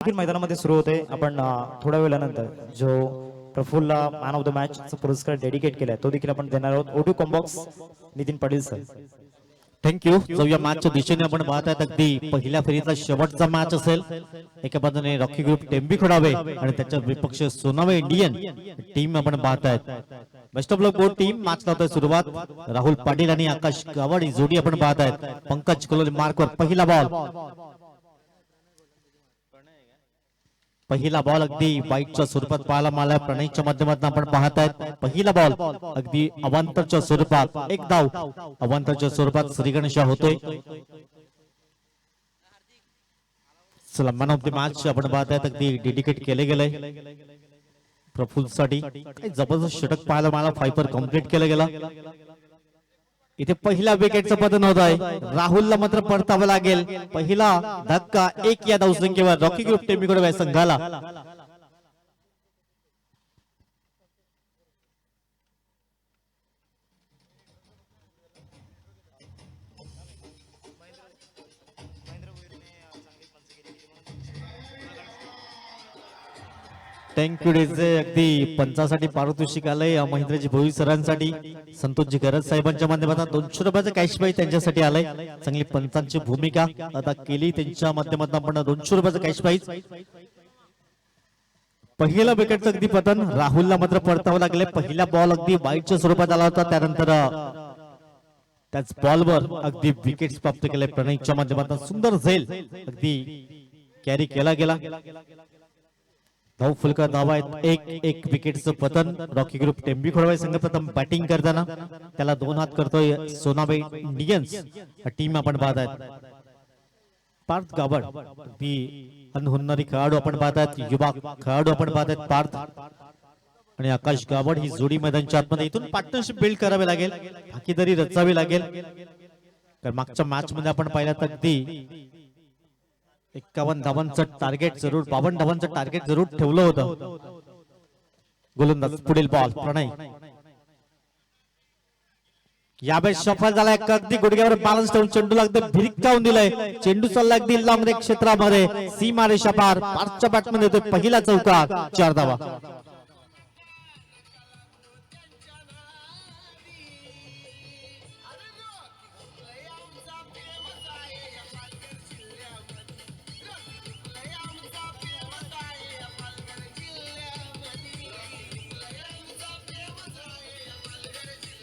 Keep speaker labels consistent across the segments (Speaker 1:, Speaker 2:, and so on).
Speaker 1: देखील मैदानामध्ये सुरू होते. आपण थोड्या वेळानंतर जो प्रफुल्लला मॅन ऑफ द मॅच चा पुरस्कार डेडिकेट केलाय तो देखील आपण देणार आहोत. ओटू कॉम्बॉक्स नितीन पाटील सर.
Speaker 2: थँक्यू. जाऊया मॅचच्या दिशेने आपण पाहत आहेत. अगदी पहिल्या फेरीतला शेवटचा मॅच असेल. एका बाजूने रॉकी ग्रुप टेंबी खोडावे आणि त्याच्या विपक्ष सोनावे इंडियन टीम आपण पाहत आहेत. Best of luck both team. Match लावतोय सुरुवात. राहुल पाटील आणि आकाश गावड ही जोडी आपण पाहत आहेत. पंकज कुलोले मार्कवर पहिला बॉल अगदी वाईटच्या स्वरूपात पाहायला मिळाला. प्रणयच्या माध्यमातून आपण पाहत आहेत. पहिला बॉल अगदी अवांतरच्या स्वरूपात. एक धाव अवांतरच्या स्वरूपात श्रीगणेशा होतोय. चला मॅन ऑफ द मॅच आपण पाहत आहेत. अगदी डेडिकेट केले गेलंय प्रफुल्लसाठी. काही जबरदस्त षटक पाहायला मिळाला. फायपर कम्प्लीट केलं गेलं. इथे पहिल्या विकेटचं पतन होत आहे. राहुलला मात्र परतावं लागेल. पहिला धक्का 1 या धावसंख्येवर रॉकी ग्रुप टेंबी खोडावे संघाला. थँक्यू डेजे. अगदी पंचासाठी पारितोषिक आलंय महेंद्रजी भोई सरांसाठी. संतोषजी गरज साहेबांच्या माध्यमातून 200 रुपयाचं कॅश प्राइज त्यांच्यासाठी आलंय. चांगली पंचांची भूमिका अदा केली त्यांच्या माध्यमातून आपण 200 रुपयाचं कॅश प्राइज. पहिला विकेटचं अगदी पतन. राहुलला मात्र परतावं लागले. पहिला बॉल अगदी वाईटच्या स्वरूपात आला होता. त्यानंतर त्याच बॉलवर अगदी विकेट प्राप्त केले प्रणयच्या माध्यमातून. सुंदर झेल अगदी कॅरी केला गेला. धाव फुलका धावा आहेत. एक विकेटचं पतन. रॉकी ग्रुप टेंबी खोडावे संघ प्रथम बॅटिंग करताना त्याला 2 हात करतोय सोनावे इंडियन्स टीम आपण पाहत आहेत. पार्थ गावड ही अनहुन्नरी खेळाडू आपण पाहत आहेत. युवा खेळाडू आपण पाहत आहेत. पार्थ आणि आकाश गावड ही जोडी मैदानच्या आतमध्ये. इथून पार्टनरशिप बिल्ड करावी लागेल. भागीदारी रचावी लागेल. तर मागच्या मॅच मध्ये आपण पाहिलं तर अगदी 51 धावांचं टार्गेट जरूर 52 धावांचं टार्गेट जरूर ठेवलं होतं. गोलंदाज पुढील बॉल प्रणय यावेळेस सफल झालाय. अगदी गुडघ्यावर बॅलन्स ठेवून चेंडूला अगदी भिरकावून दिलाय. चेंडू चालला अगदी लांब क्षेत्रामध्ये. सीमा रेषा पार. पार्कच्या बॅटमध्ये येतोय पहिला चौकार. 4 धावा.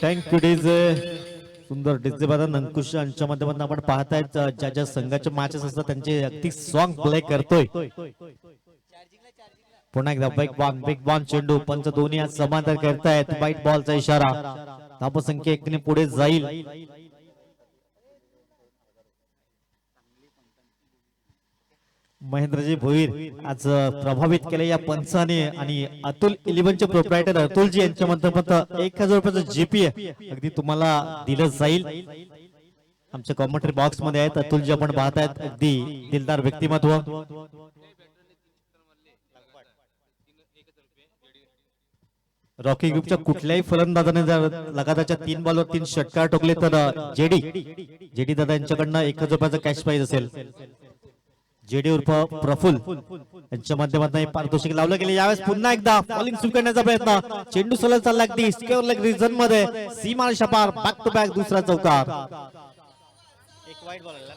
Speaker 2: Thank you DJ. सुंदर डीजे बदन अंकुश यांच्या माध्यमातून आपण पाहतायत. ज्या ज्या संघाचे मॅचेस असतात त्यांचे अगदी सॉन्ग प्ले करतोय. पुन्हा एकदा बिग बॉन चेंडू. पंच दोन्ही आज समांतर करतायत. वाईट बॉलचा इशारा. धावसंख्या 1 ने पुढे जाईल. महेंद्रजी भोईर आज प्रभावित केले या पंचाने. आणि अतुल 11 चे प्रोप्रायटर अतुलजी यांच्या माध्यमातून 1000 रुपयाचं जीपीए अगदी तुम्हाला दिलं जाईल. आमच्या कॉमेंटरी बॉक्स मध्ये आहेत अतुलजी आपण पाहतायत. अगदी दिलदार व्यक्तिमत्व. रॉकी ग्रुपच्या कुठल्याही फलंदाजाने जर लगातारच्या 3 बॉलवर 3 षटकार ठोकले तर जेडी दादा यांच्याकडनं 1000 रुपयाचं कॅश प्राइज असेल. जेडी उर्फ प्रफुल्ल यांच्या माध्यमातून पारितोषिक लावलं गेले. यावेळेस पुन्हा एकदा बॉलिंग सुरू करण्याचा प्रयत्न. चेंडू सलग चालला अगदी स्क्वेअर लेग रिजन मध्ये. सीमा शपार. बॅक टू बॅक दुसरा चौकार. एक वाईट बॉल आला.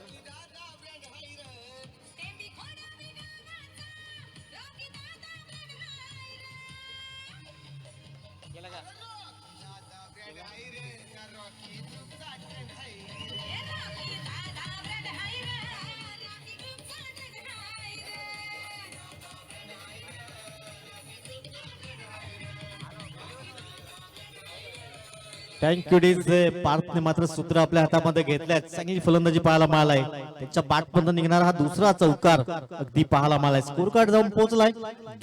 Speaker 2: Thank you DS. पार्थने मात्र सूत्र आपल्या हातामध्ये घेतल्यात. चांगली फलंदाजी पाहायला मिळालाय. त्याच्या बॅटमधून निघणारा हा दुसरा चौकार अगदी पाहायला मिळालाय. स्कोर कार्ड जाऊन पोहोचलाय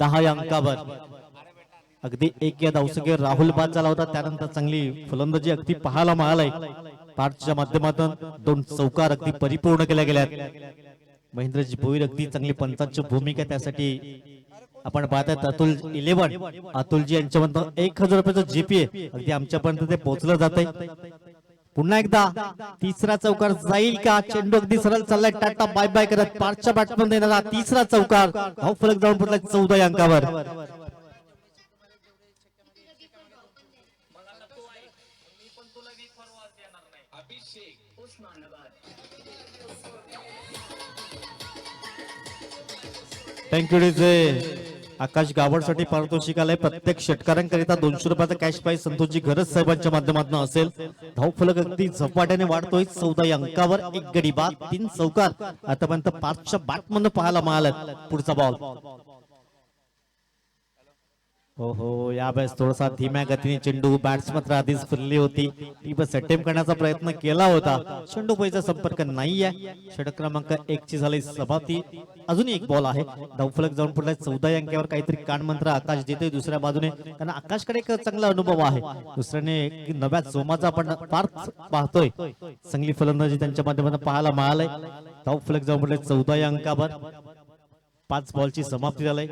Speaker 2: 10 या अंकावर. अगदी 1 या धावसंख्येवर राहुल बाद झाला होता. त्यानंतर चांगली फलंदाजी अगदी पाहायला मिळालाय. पार्थच्या माध्यमातून 2 चौकार अगदी परिपूर्ण केल्या गेल्यात. महेंद्रजी भोईर अगदी चांगली पंचांची भूमिका. त्यासाठी आपण पाहतात अतुल 11 अतुलजी यांच्यामध्ये 1000 रुपयाचं जीपीए अगदी आमच्यापर्यंत ते पोहोचलं जात आहे. पुन्हा एकदा तिसरा चौकार जाईल का? चेंडू अगदी सरळ चाललाय, टाटा बाय बाय करत पारच्या बॅट्समन देणारा तिसरा चौकार, धावफलक जाऊन पडलाय 14 अंकावर. Thank you DJ. आकाश गावडसाठी पारितोषिक आलंय. प्रत्येक षटकारांकरिता 200 रुपयाचा कॅश प्राइज संतोषजी घरच साहेबांच्या माध्यमातून असेल. धावफलक अगदी झपाट्याने वाढतोय 14 अंकावर. एक गडी बाद, 3 चौकार आतापर्यंत 5च्या बॅटमधून पाहायला मिळालं. पुढचा बॉल. हो यावेळेस थोडासा धीम्या गतीने चेंडू, बॅट्स मात्र आधीच फिरली होती. ती बस अटेम्प्ट करण्याचा प्रयत्न केला होता. चेंडू पैचा संपर्क नाहीये. षटक क्रमांक 1 ची झाली समाप्ती. अजून एक बॉल आहे. धावफलक जाऊन पडलाय 14 अंकावर. काहीतरी कानमंत्र आकाश देतोय दुसऱ्या बाजूने, कारण आकाशकडे एक चांगला अनुभव आहे. दुसऱ्याने नव्या जोमाचा आपण फार पाहतोय. चांगली फलंदाजी त्यांच्या माध्यमातून पाहायला मिळालंय. धावफलक जाऊन पडलाय 14 अंकावर. 5 बॉलची समाप्ती झाली.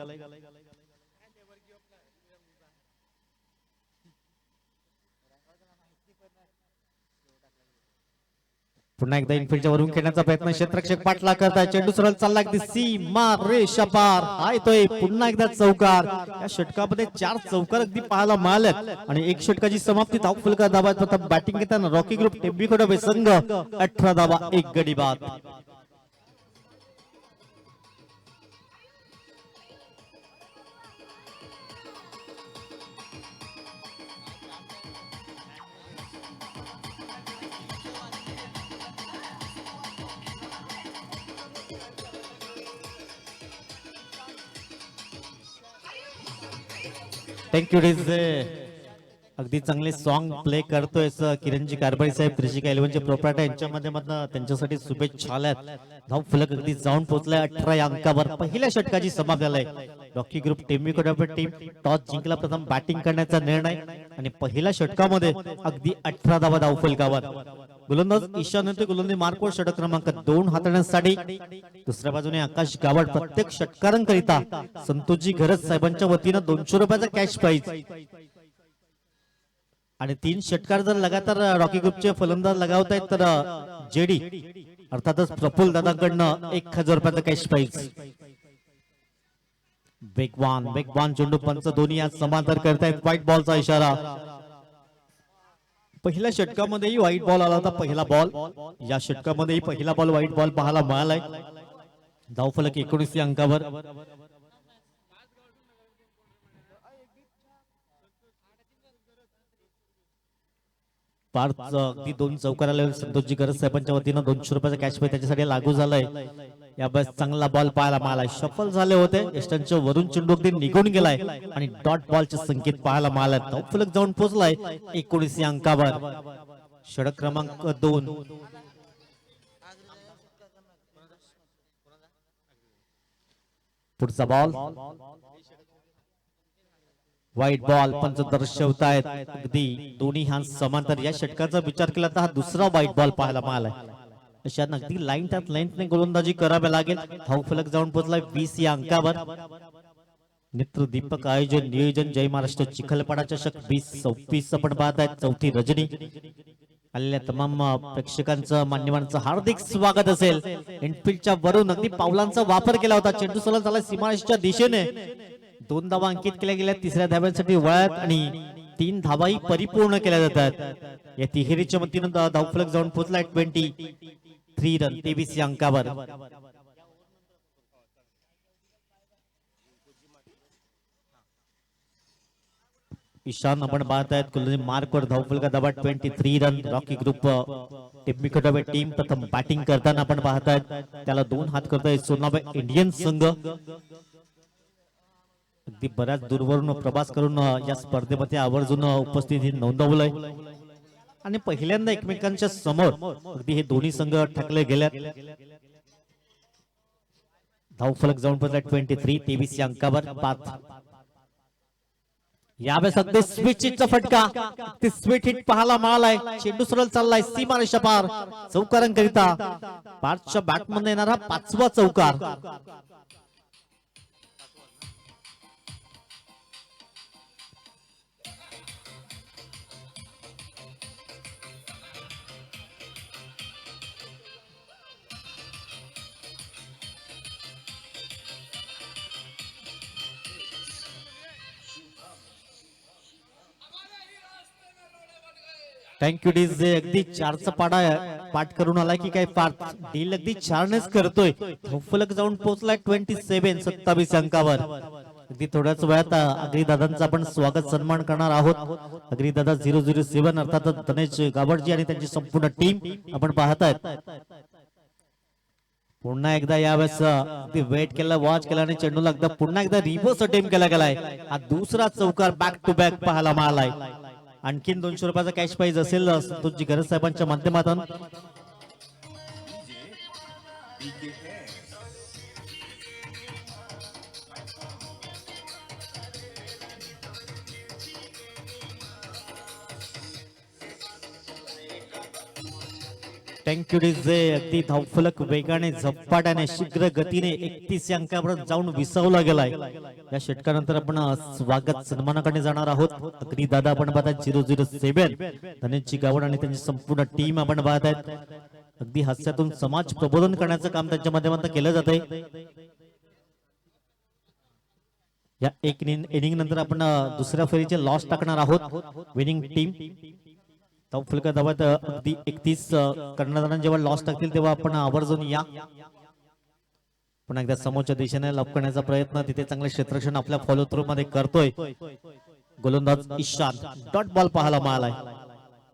Speaker 2: पुन्हा एकदा इनफिल्डच्या वरून खेळण्याचा प्रयत्न, क्षेत्ररक्षक पाठला करताय. चेंडू सरळ चालला अगदी सीमा रेषा पार. हा येतोय पुन्हा एकदा चौकार. या षटकामध्ये 4 चौकार अगदी पाहायला मिळालेत आणि 1 षटकाची समाप्ती. धावफलका धावा प्रथम बॅटिंग घेताना रॉकी ग्रुप टेंबीखोडे संघ 18 धावा, 1 गडी बाद. Thank you DJ. अगदी चांगले सॉन्ग प्ले करतोय किरणजी कारभारी साहेब, त्रिशिका 11चे प्रोप्रायटर यांच्या माध्यमातून त्यांच्यासाठी शुभेच्छा आल्यात. धावफलक अगदी जाऊन पोहोचलाय 18 अंकावर. पहिल्या षटकाची समाप्ती झालाय. रॉकी ग्रुप टेंबीखोडे टीम टॉस जिंकला. प्रथम बॅटिंग करण्याचा निर्णय आणि पहिल्या षटकामध्ये अगदी 18 धावा धावफलकावर. गोलंदाज ईशान होते. गोलंदाज मार्कवर षटक क्रमांक 2 हाताळण्यासाठी. दुसऱ्या बाजूने आकाश गावड. प्रत्येक षटकारांकरिता संतोषजी घरत साहेबांच्या वतीनं 200 रुपयाचा कॅश प्राइज आणि 3 षटकार जर लगातार रॉकी ग्रुपचे फलंदाज लगावतायत तर जेडी अर्थातच प्रफुल्ल दादाकडनं 1000 रुपयाचा कॅश प्राइज. वेगवान चेंडू, पंच दोन्ही आज समांतर करतायत. व्हाईट बॉलचा इशारा. पहिल्या षटकामध्येही व्हाईट बॉल आला होता. पहिला बॉल. या षटकामध्येही पहिला बॉल व्हाईट बॉल पाहायला मिळालाय. धावफलक 19 अंकावर. अगदी 2 चौकाराला संतोषजी गरज साहेबांच्या वतीनं 200 रुपयाचा कॅश प्राइज त्याच्यासाठी लागू झालाय. या बस चांगला बॉल पाहायला मिळालाय. शफल झाले होते. यष्टांच्या वरून चेंडू अगदी निघून गेलाय आणि डॉट बॉलचे संकेत पाहायला मिळाले. धावफलक जाऊन पोहोचलाय 19 अंकावर. षटक क्रमांक 2. पुढचा बॉल. White ball. पंच दर्शवतायत अगदी दोन्ही हात समांतर. या षटकाचा विचार केला तर हा दुसरा व्हाईट बॉल पाहायला मिळालाय. अशा अगदी लाईन त्यात लेंथने गोलंदाजी करावी लागेल. धावफलक जाऊन पोहोचलाय 20 या अंकावर. नेत्रदीपक आयोजन नियोजन जय महाराष्ट्र चिखलपाडा चषक 2026 आपण पाहत आहेत. चौथी रजनी. आलेल्या तमाम प्रेक्षकांचं, मान्यवरांचं हार्दिक स्वागत असेल. इनफिल्डच्या वरून अगदी पावलांचा वापर केला होता. चेंडू सरळ झाला सीमारेषेच्या दिशेने. 2 धावा अंकित केल्या गेल्या. तिसऱ्या धाव्यांसाठी वळत आणि 3 धावाही परिपूर्ण केल्या जातात. या तिहेरीच्या मतीनं धावफलक जाऊन पोहोचलाय 23 रन, 23 अंकावर. ईशान आपण पाहत आहेत. मार्कवर धावफलका दाबा 23 रन. रॉकी ग्रुप टेंबीखोडे टीम प्रथम बॅटिंग करताना आपण पाहत आहेत. त्याला 2 हात करतोय सोनाबाई इंडियन संघ. अगदी बऱ्याच दूरवरून प्रवास करून या स्पर्धेमध्ये आवर्जून उपस्थिती नोंदवलंय आणि पहिल्यांदा एकमेकांच्या समोर अगदी हे दोन्ही संघ ठकले गेल्यात. धावफलक जाऊन पडला 23 या अंकावर. 5 यावेळेस अगदी स्वीट हिटचा फटका. ते स्वीट हिट पाहायला मिळालाय. चेंडू सरळ चाललाय सीमारेषा पार. चौकारांकरिता 5च्या बॅटमध्ये येणारा 5वा चौकार. Thank you DJ. अगदी 4चा पाठ करून आलाय की काय पाठ डील अगदी 4नेच करतोय. फलक जाऊन पोहोचलाय 27 अंकावर. अगदी थोड्याच वेळात अग्री दादांचा आपण स्वागत सन्मान करणार आहोत. अग्री दादा 007 अर्थात धनेश गावडजी आणि त्यांची संपूर्ण टीम आपण पाहतायत. पुन्हा एकदा यावेळेस अगदी वेट केला, वॉच केला आणि चेंडूला एकदा पुन्हा एकदा रिव्हर्स अटेम्प्ट केला गेलाय. हा दुसरा चौकार बॅक टू बॅक पाहायला मिळालाय. आणखीन 200 रुपयाचा कॅश प्राइज असेल संतोषजी गरज साहेबांच्या माध्यमातून. Thank you DJ. अगदी धावफलक वेगाने झपाट्याने शीघ्र गतीने 31 अंकापर्यंत जाऊन विसावला गेलाय. या षटकानंतर आपण स्वागत सन्मानाकडे जाणार आहोत. अगदी दादा आपण पाहतात 007 धनेशजी गावड आणि त्यांची संपूर्ण टीम आपण पाहतायत. अगदी हास्यातून समाज प्रबोधन करण्याचं काम त्यांच्या माध्यमातून केलं जातंय. या एक इनिंग नंतर आपण दुसऱ्या फेरीचे लॉस टाकणार आहोत. विनिंग टीम फलका धावत अगदी 31 कर्णधारांना जेव्हा लॉस टाकतील तेव्हा आपण आवर्जून या. पुन्हा एकदा समोरच्या दिशेने लॉक करण्याचा प्रयत्न, तिथे चांगले क्षेत्ररक्षण आपल्या फॉलो थ्रू मध्ये करतोय गोलंदाज ईशान. डॉट बॉल पाहायला मिळालाय.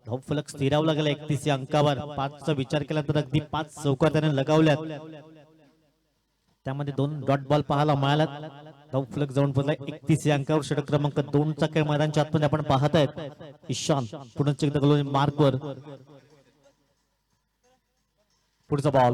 Speaker 2: धावफलक स्थिरावला गेला 31 अंकावर. 5चा विचार केला तर अगदी 5 चौकार त्याने लगावल्यात. त्यामध्ये 2 डॉट बॉल पाहायला मिळाल्यात. धावफलक जाऊन पोहोचला 31 अंकावर. षटक क्रमांक 2चा खेळ मैदानाच्या आतमध्ये आपण पाहतायत. ईशान पुन्हा एकदा गोलंदाज मार्कवर. पुढचा बॉल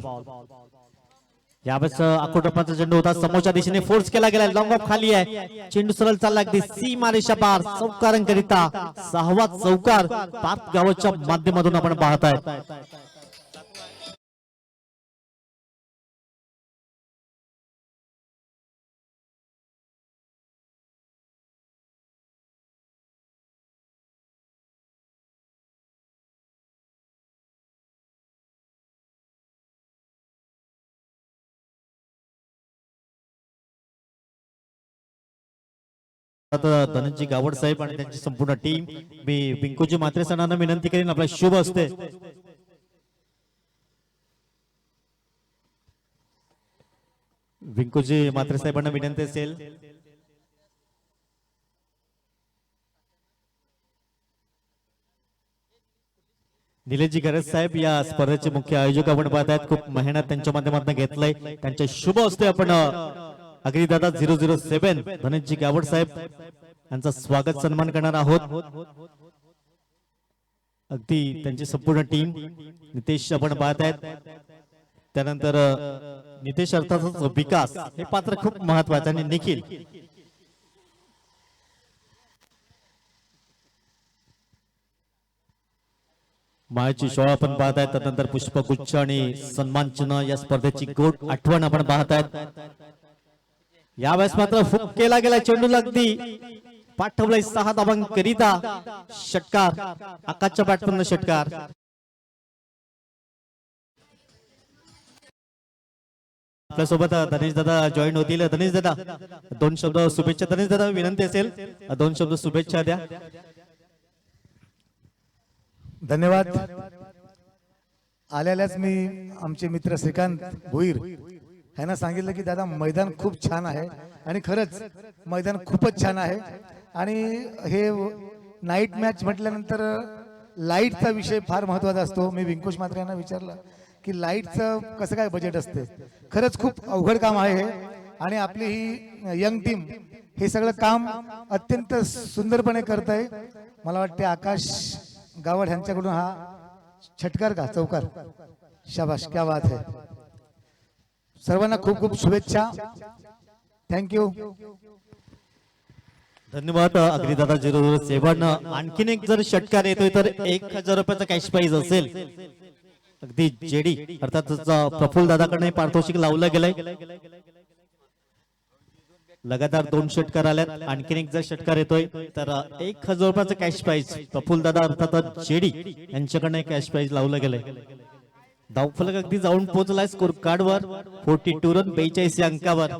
Speaker 2: यावेळेस आकोटप्पाचा चेंडू होता. समोरच्या दिशेने फोर्स केला गेला. लॉंग ऑफ खाली आहे. चेंडू सरळ चालला अगदी सीमारेषा पार. चौकारांकरिता 6वा चौकार पाच गावाच्या माध्यमातून आपण पाहतायत. धनंजय गावड साहेब आणि त्यांची संपूर्ण टीम, मी विंकोजी मात्रे सरांना विनंती करेन आपला शुभ असते. विंकोजी मात्रे साहेबांना विनंती असेल. निलेशजी गरज साहेब या स्पर्धेचे मुख्य आयोजक आपण पाहत आहेत. खूप मेहनत त्यांच्या माध्यमातून घेतलंय. त्यांच्या शुभ असते आपण अग्निदादा 007 धनेशजी गावड साहेब यांचा स्वागत सन्मान करणार आहोत. अगदी त्यांची संपूर्ण टीम. नितेश आपण पाहत आहेत. त्यानंतर नितेश अर्थातच विकास हे पात्र खूप महत्वाचं आणि निखिल. मायाची शोळा आपण पाहतायत. त्यानंतर पुष्पगुच्छ आणि सन्मान चिन्ह या स्पर्धेची गोड आठवण आपण पाहतायत. यावेळेस मात्र हुक केला गेला. चेंडूला अगदी पाठवलाय 6 धावांकरिता. षटकार आकाशच्या बॅटमधून षटकार. आपल्यासोबत धनेश दादा जॉईन होतील. धनेश दादा 2 शब्द शुभेच्छा. धनेश दादा विनंती असेल 2 शब्द शुभेच्छा द्या.
Speaker 3: धन्यवाद. आल्यालाच मी आमचे मित्र श्रीकांत भोईर ह्यांना सांगितलं की दादा मैदान खूप छान आहे आणि खरंच मैदान खूपच छान आहे. आणि हे नाईट मॅच म्हटल्यानंतर लाईटचा विषय फार महत्वाचा असतो. मी विंकोश मात्रे यांना विचारलं की लाईटचं कसं काय बजेट असते. खरंच खूप अवघड काम आहे हे. आणि आपली ही यंग टीम हे सगळं काम अत्यंत सुंदरपणे करत आहे. मला वाटते आकाश गावड ह्यांच्याकडून हा षटकार का चौकार. शाबाश, क्या बात है. सर्वांना खूप खूप शुभेच्छा. थँक्यू.
Speaker 2: धन्यवाद अग्निदादा 007. आणखीन एक जर षटकार येतोय तर 1000 रुपयाचा कॅश प्राइज असेल. अगदी जेडी अर्थात प्रफुल्ल दादाकडे पारितोषिक लावलं गेलंय. लगातार 2 षटकार आल्यात. आणखीन एक जर षटकार येतोय तर 1000 रुपयाचा कॅश प्राइज प्रफुल्ल दादा अर्थात जेडी यांच्याकडे कॅश प्राइज लावलं गेलंय. धावफलक अगदी जाऊन पोहोचलाय स्कोर कार्ड वर 42 रन 42 अंकावर.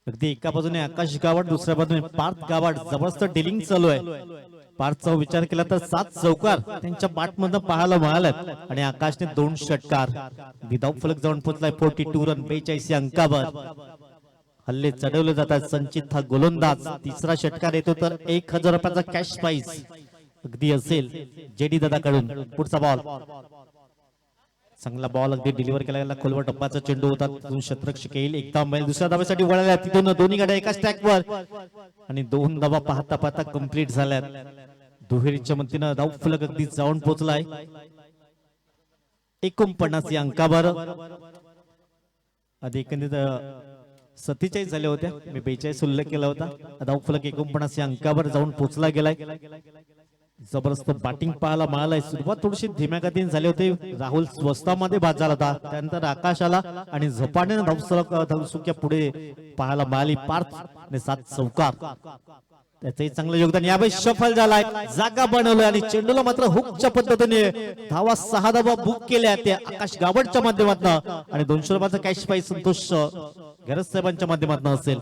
Speaker 2: अगदी एका बाजूने आकाश गावड, दुसऱ्या बाजूने पार्थ गावड. जबरदस्त डिलिंग चालू आहे. पाचचा विचार केला तर 7 चौकार त्यांच्या बॅटमधून पाहायला मिळाल्यात आणि आकाशने 2 षटकार धाव फलक जाऊन पोहोचलाय 42 रन 42 अंकावर. हल्ले चढवले जातात. संचित हा गोलंदाज तिसरा षटकार येतो तर 1000 रुपयाचा कॅश प्राइज अगदी असेल जेडी दादाकडून. पुढचा बॉल चांगला बॉल अगदी डिलिव्हर केला गेला. खोलवर टप्पाचा चेंडू होता. तिथून क्षेत्ररक्षक येईल. एक धाव मिळेल. दुसऱ्या धावेसाठी वळाल्या. तिथून दोन्ही गाड्या एकाच ट्रॅकवर आणि 2 धावा पाहता पाहता कंप्लीट झाल्यात. दुहेरीच्या मदतीनं धाव फलक अगदी जाऊन पोहोचलाय 49 या अंकावर. आधी एकंदरीत 47 झाल्या होत्या. मी 42 उल्लेख केला होता. धाव फलक 49 या अंकावर जाऊन पोहोचला गेलाय. जबरदस्त बॅटिंग पाहायला मिळालाय. सुरुवात थोडीशी धीम्या गतीने झाली होती. राहुल स्वस्तामध्ये बाद झाला होता. त्यानंतर आकाश आला आणि झपाट्याने धावसुक्या पुढे पाहायला मिळाली. पार्थ आणि 7 चौकार त्याचंही चांगलं योगदान. यावेळी सफल झालाय. जागा बनवलंय आणि चेंडूला मात्र हुकच्या पद्धतीने धावा 6 धावा बुक केल्या ते आकाश गावडच्या माध्यमातून आणि 200 रुपयाचा कॅश प्राइज संतोष गरज साहेबांच्या माध्यमातून असेल.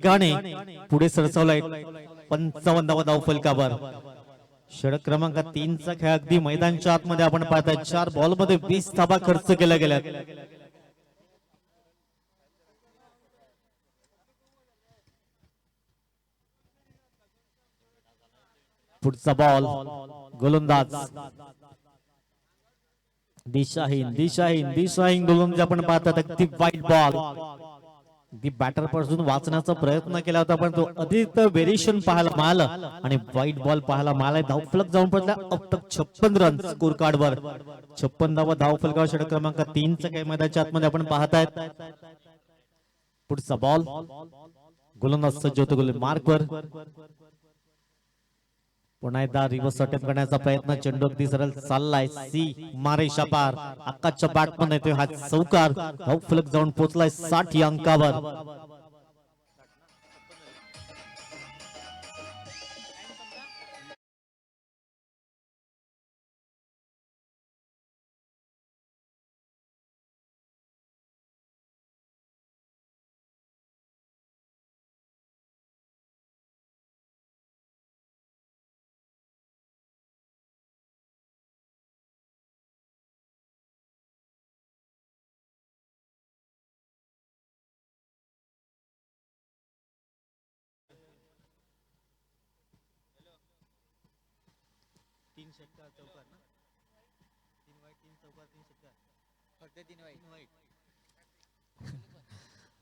Speaker 2: गाणे पुढे सरसावलाय 55 धाव फलकावर. षटक क्रमांक 3 चा खेळ अगदी मैदानच्या आतमध्ये आपण पाहताय. 4 बॉल मध्ये 20 धावा खर्च केल्या गेल्या. पुढचा बॉल गोलंदाज दिशाहीन गोलंदाज आपण पाहतात. अगदी वाईट बॉल दी बॅटर पासून वाचण्याचा प्रयत्न केला होता पण तो अधिक व्हेरिएशन पाहायला मिळालं आणि वाईट बॉल पाहायला मिळाला. धावफलक जाऊन पडला अब तक 56 रन स्कोर कार्ड वर. 56 धावा धावफलकावर षटक क्रमांक 3 च्या काही मैदानाच्या आतमध्ये आपण पाहतायत. पुढचा बॉल गोलंदाज सज्ज होतो गोल मार्कवर. पुन्हा एकदा रिव्हर्स अटेम्प्ट करण्याचा प्रयत्न. चेंडू अगदी सरळ चाललाय. सी मारेशा पार आकाशच्या बॅटमध्ये येतोय हा चौकार. धावफलक जाऊन पोहोचलाय 60 या अंकावर.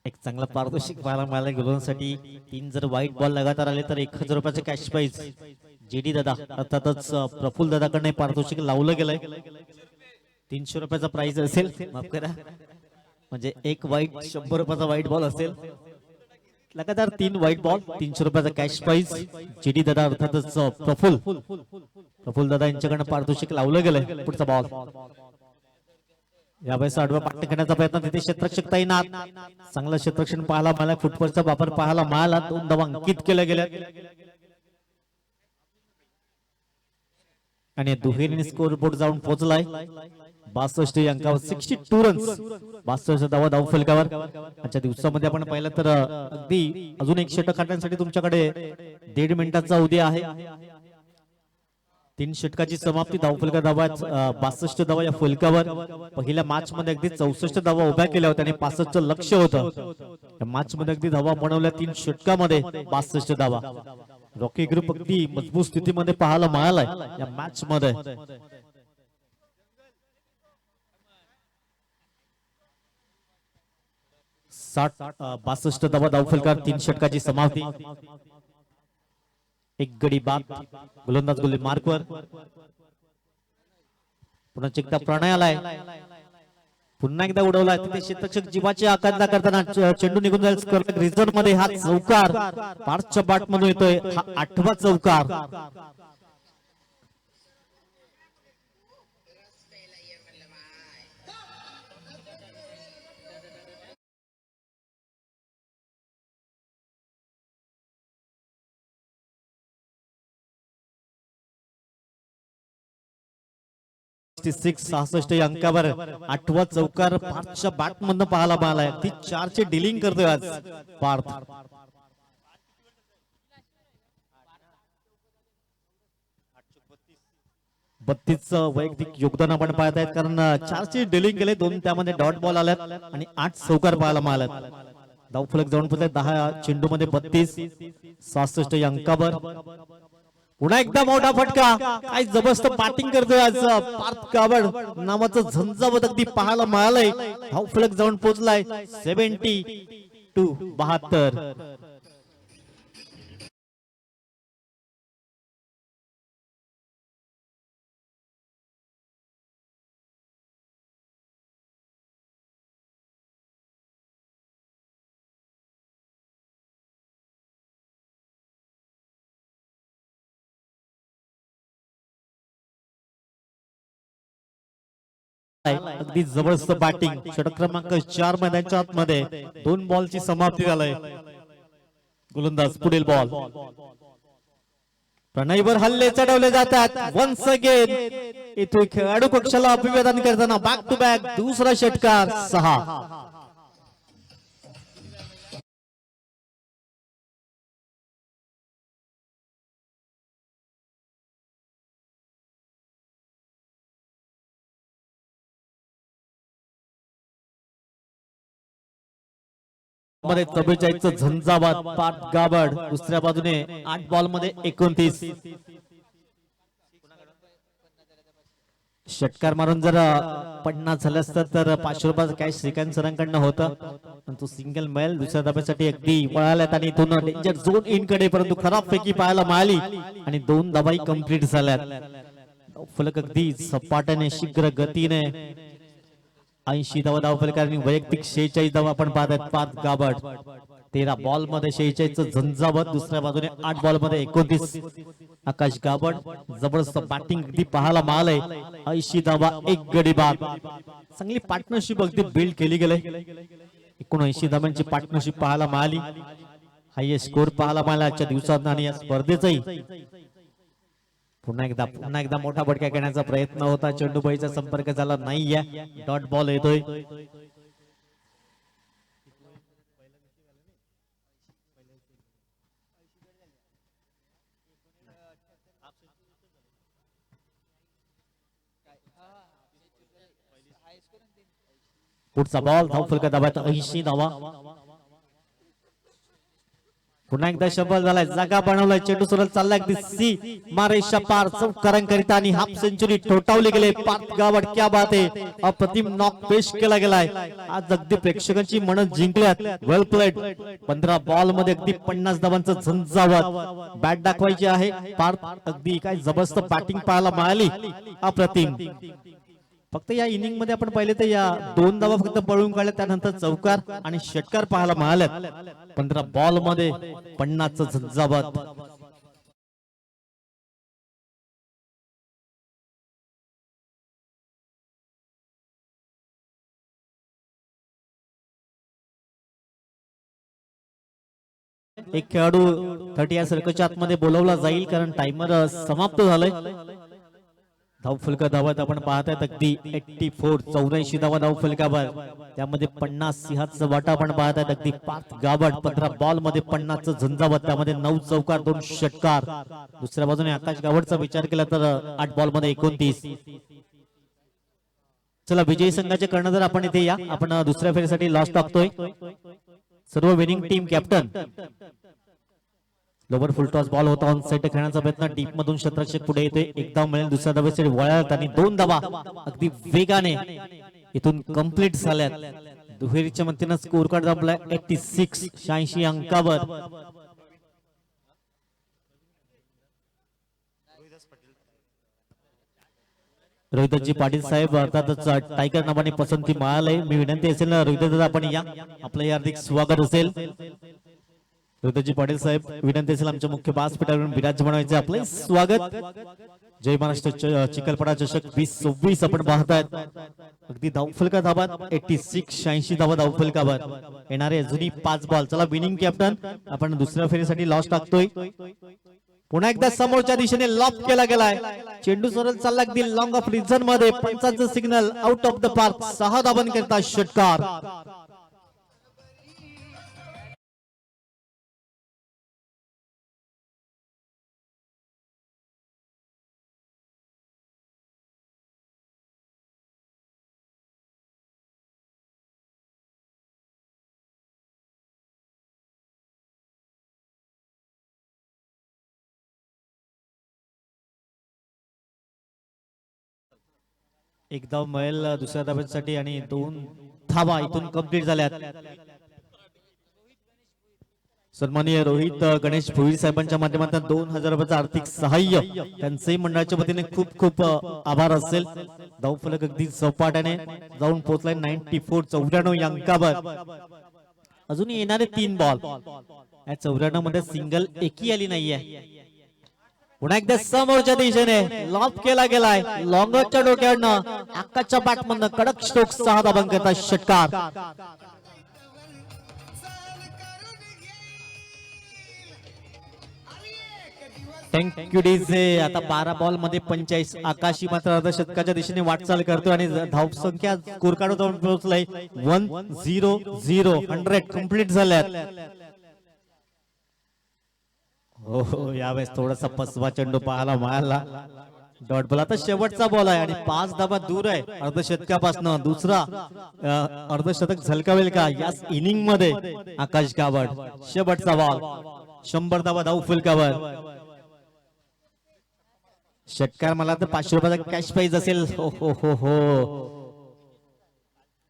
Speaker 2: एक चांगला पारितोषिक पाहायला मिळाला गोलंदाजासाठी. 3 जर वाईट बॉल लगातार आले तर 1000 रुपयाचे कॅश प्राइज जेडी दादा अर्थातच प्रफुल्ल दादाकडे पारितोषिक लावलं गेलंय. 300 रुपयाचा प्राइज असेल. माफ करा म्हणजे एक वाईट 100 रुपयाचा वाईट बॉल असेल. लगातार 3 वाईट बॉल 300 रुपयाचा कॅश प्राइज जेडी दादा अर्थातच प्रफुल्ल दादा यांच्याकडे पारितोषिक लावलं गेलंय. पुढचा बॉल यावेळेस आडवा पाठ करण्याचा प्रयत्न. तिथे क्षेत्ररक्षक तैनात. चांगलं क्षेत्ररक्षण पाहायला मिळाला. फुटबॉलचा वापर पाहायला मिळाला. 2 धावा अंकित केल्या गेल्या आणि दुहेरीने स्कोर बोर्ड जाऊन पोहोचलाय 62 या अंकावर. 62 रन्स 62 धावा धाव फलकावर. आजच्या दिवसामध्ये आपण पाहिलं तर अगदी अजून एक षटक काढण्यासाठी तुमच्याकडे 1.5 मिनिटाचा उद्या आहे. 3 षटकाची समाप्ती धावफलका धावा 62 धावा या फलकावर. पहिल्या मॅच मध्ये अगदी 64 धावा उभ्या केल्या होत्या आणि 65 लक्ष होतं. या मॅच मध्ये अगदी धावा बनवल्या 3 षटकामध्ये 62 धावा. रॉकी ग्रुप अगदी मजबूत स्थितीमध्ये पाहायला मिळालाय या मॅच मध्ये. साठ 62 धावा धावफलकावर 3 षटकाची समाप्ती. एक गडी बाद गोलंदाज गोली मार्कवर. पुन्हा एकदा प्रणय आलाय. पुन्हा एकदा उडवलाय. तिथे क्षेत्ररक्षक जीवाची आकांक्षा करताना चेंडू निघून जाईल रिझर्व मध्ये. हा चौकार पार्चच्या बॅट मधून येतोय. हा 8वा चौकार. 66 या अंकावर 8वा चौकार पार्थच्या बॅट मधनं पाहायला मिळालाय. ती 4चे डिलिंग करतोय आज पार्थ. 32 वैयक्तिक योगदान आपण पाहत आहेत, कारण 4चे डिलिंग केले, 2 त्यामध्ये डॉट बॉल आल्यात आणि 8 चौकार पाहायला मिळाल्यात. धावफलक जाऊन पोहोचले 10 चेंडू मध्ये 32. 66 या अंकावर पुन्हा एकदा मोठा फटका. काय जबरदस्त बॅटिंग करतोय आज पार्थ गावड नावाचं झंझावत अगदी पाहायला मिळालंय. धावफलक जाऊन पोहोचलाय 72. अगदी जबरदस्त बॅटिंग. षटक क्रमांक 4 मैदानाच्या आतमध्ये 2 बॉलची समाप्ती झालाय. गोलंदाज पुढील बॉल. प्रणयवर हल्ले चढवले जातात. वन्स अगेन इथे खेळाडू पक्षाला अभिवादन करताना बॅक टू बॅक दुसरा षटकार. 6. मध्ये 44 झंझावात पार्थ गावड. दुसऱ्या बाजूने 8 बॉल मध्ये 29. षटकार मारून जर 50 झालं असतं तर 500 रुपयाचं कॅश श्रीकांत सरांकडनं होतं, परंतु सिंगल मेल दुसऱ्या धाब्यासाठी अगदी वळाल्यात आणि इथून डेंजर झोन इन कडे, परंतु खराब पैकी पाहायला मिळाली आणि 2 धाबाही कंप्लीट झाल्यात. फलक अगदी सपाट्याने शीघ्र गतीने 80 धावा धावफलकांनी वैयक्तिक 46 धावा आपण पाहत आहेत. पार्थ गावड 13 बॉल मध्ये 46 झंझावत. दुसऱ्या बाजूने 8 बॉल मध्ये 29. आकाश गावड जबरदस्त बॅटिंग अगदी पाहायला मिळालंय. 80 धावा 1 गडी बाद. चांगली पार्टनरशिप अगदी बिल्ड केली गेली. 79 धावांची पार्टनरशिप पाहायला मिळाली. हायएस्ट स्कोर पाहायला मिळाला आजच्या दिवसात आणि या स्पर्धेचाही पुन्हा एकदा मोठा फटका घेण्याचा प्रयत्न होता. चेंडूबाईचा संपर्क झाला नाहीये. डॉट बॉल येतोय. पुढचा बॉल धावफलका दाबात 80 धावा. पुन्हा एकदा शबल झालाय. जागा बनवलाय. चेंडू सुरत चाललाय अगदी सी मारेशा पार चौकारांकरिता आणि हाफ सेंचुरी ठोठावली गेले. पार्थ गावड क्या बात आहे. अप्रतिम नॉक पेश केला गेलाय. आज अगदी प्रेक्षकांची मन जिंकल्यात. वेल प्लेड. 15 बॉल मध्ये अगदी 50 धावांचं झंझावत. बॅट दाखवायची आहे. पार्थ अगदी काय जबरदस्त बॅटिंग पाहायला मिळाली. अप्रतिम. फक्त या इनिंग मध्ये आपण पाहिले तर या 2 धावा फक्त पळून काढल्या, त्यानंतर चौकार आणि षटकार पाहायला मिळाल्यात. 15 बॉल मध्ये 50 झंझावत. एक खेळाडू 30 या सर्कलच्या आतमध्ये बोलवला जाईल, कारण टाइमर समाप्त झालाय. धावफलका धावत आपण पाहतायत अगदी 84 धावा धावफलकावर. त्यामध्ये 50 सिंहाचा वाटा आपण पाहतायत. अगदी पार्थ गावड 15 बॉल मध्ये 50 झंझावत. त्यामध्ये 9 चौकार 2 षटकार. दुसऱ्या बाजूने आकाश गावडचा विचार केला तर 8 बॉल मध्ये 29. चला विजयी संघाचे कर्णधार आपण इथे या. आपण दुसऱ्या फेरीसाठी लॉस टाकतोय. सर्व विनिंग टीम कॅप्टन. लोवर फुल टॉस बॉल होता. ऑन साइड खेळण्याचा प्रयत्न डीप मधून क्षेत्ररक्षक पुढे येते. एक धाव मिळेल. दुसऱ्या धावेसाठी वळत आणि 2 धावा अगदी वेगाने इथून कंप्लीट झाल्यात. दुहेरीच्या मतीनं स्कोर कार्ड दाबलाय 86 अंकावर. रोहितजी पाटील साहेब अर्थातच टायगर नावाने पसंती मिळाली. मी विनंती असेल रोहित दादा आपण या. आपलं हार्दिक स्वागत असेल. रोहितजी पाटील साहेब विनंती असेल आमच्या मुख्य व्यासपीठावरून विराजमान व्हायचे. आपले स्वागत. जय महाराष्ट्र चिखलपडा चषक 2026 आपण पाहतायत. अगदी धावफलका धाबात 86 धावा धावफलकावर. येणारे अजूनही 5 बॉल. चला विनिंग कॅप्टन आपण दुसऱ्या फेरीसाठी लॉस टाकतोय. पुन्हा एकदा समोरच्या दिशेने लॉक केला गेलाय. चेंडू सरळ चालला अगदी लॉंग ऑफ रिझन मध्ये पंचाचं signal out of the park 6 धावन करता षटकार. एक धाव मिळेल दुसऱ्या धाब्यासाठी आणि 2 धावा इथून कंप्लीट झाल्यात. सन्माननीय रोहित गणेश भोईर साहेबांच्या माध्यमातून 2000 रुपयाचं आर्थिक सहाय्य त्यांचेही मंडळाच्या वतीने खूप खूप आभार असेल. धावफलक अगदी सपाट्याने जाऊन पोहोचलाय 94 या अंकावर. अजून येणारे 3 बॉल या 94 मध्ये सिंगल एकही आली नाहीये. पुन्हा एकदा समोरच्या दिशेने लॉब केला गेलाय लॉंगरच्या डोक्यावरनं आकाशच्या बॅटमधनं कडक स्ट्रोक 6 धावन करता षटकार. Thank you DJ. आता 12 बॉल मध्ये 45. आकाशी मात्र अर्धशतकाच्या दिशेने वाटचाल करतो आणि धाव संख्या स्कोर काढून जाऊन पोहोचलाय 100. 100 कंप्लीट झाल्यात. हो यावेळेस थोडासा फसवा चेंडू पाहायला मिळाला. Dot ball. आता शेवटचा बॉल आहे आणि 5 धावा दूर आहे अर्धशतकापासून. दुसरा अर्धशतक झलकावेल का या इनिंग मध्ये आकाश गावड. शेवटचा बॉल 100 धावा धाव फुलकावर. षटकार मला तर 500 रुपयाचा कॅश प्राइज असेल. हो हो हो हो.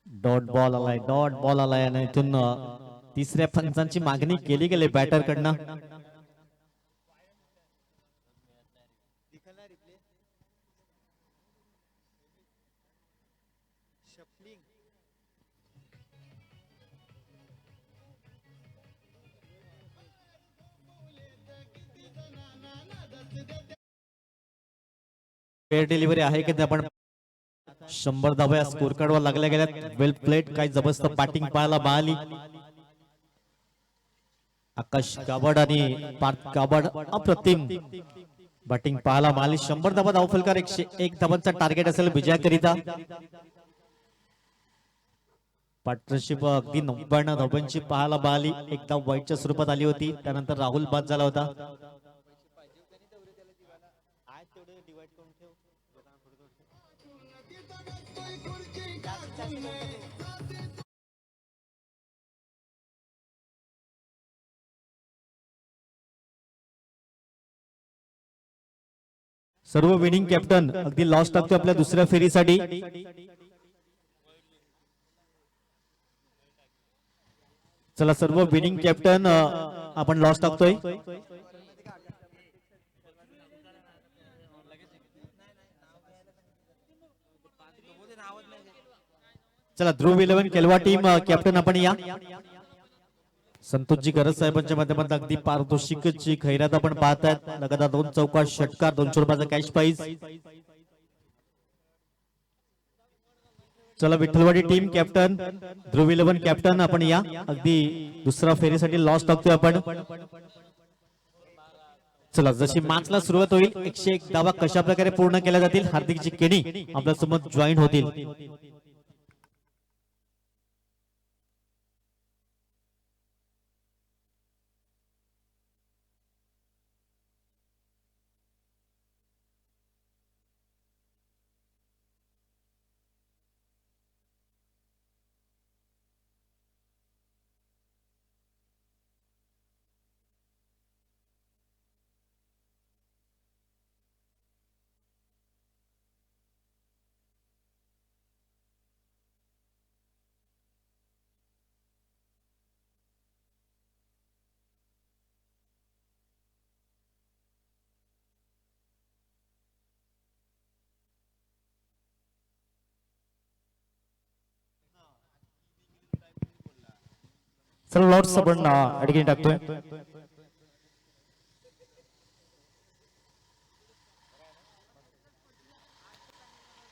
Speaker 2: डॉट बॉल आलाय आणि इथून तिसऱ्या पंचांची मागणी केली गेली बॅटर कडनं. फेअर डिलिव्हरी आहे की आपण 100 धावा स्कोर कार्डवर लागल्या गेल्यात. वेल प्लेट. काही जबरदस्त बॅटिंग पाहायला मिळाली. आकाश गाबड आणि पार्थ गाबड अप्रतिम बॅटिंग पाहायला मिळाली. 100 धावा धाव फलकार 101 धावांचा टार्गेट असेल विजयाकरिता. पार्टनरशिप अगदी 99 धावांची पाहायला मिळाली. एक धाव वाईटच्या स्वरूपात आली होती. त्यानंतर राहुल बाद झाला होता. सर्व विनिंग कॅप्टन अगदी लॉस टाकतो आपल्या दुसऱ्या फेरीसाठी. चला सर्व विनिंग कॅप्टन आपण लॉस टाकतोय. चला ध्रुव 11 केलवा टीम कॅप्टन आपण या. संतोषजी गरज साहेबांच्या माध्यमातून अगदी पारितोषिकची खैरात आपण पाहतायत. लगातार 2 चौकार षटकार 200 रुपयाचा कॅश प्राइज. चला विठ्ठलवाडी टीम कॅप्टन ध्रुव 11 कॅप्टन आपण या. अगदी दुसऱ्या फेरीसाठी लॉस टाकतोय आपण. चला जशी मॅचला सुरुवात होईल 101 धावा कशा प्रकारे पूर्ण केल्या जातील हार्दिकजी केणी आपल्या सोबत जॉईन होतील.
Speaker 1: चला लॉर्ड्स आपण अडकीने टाकतोय.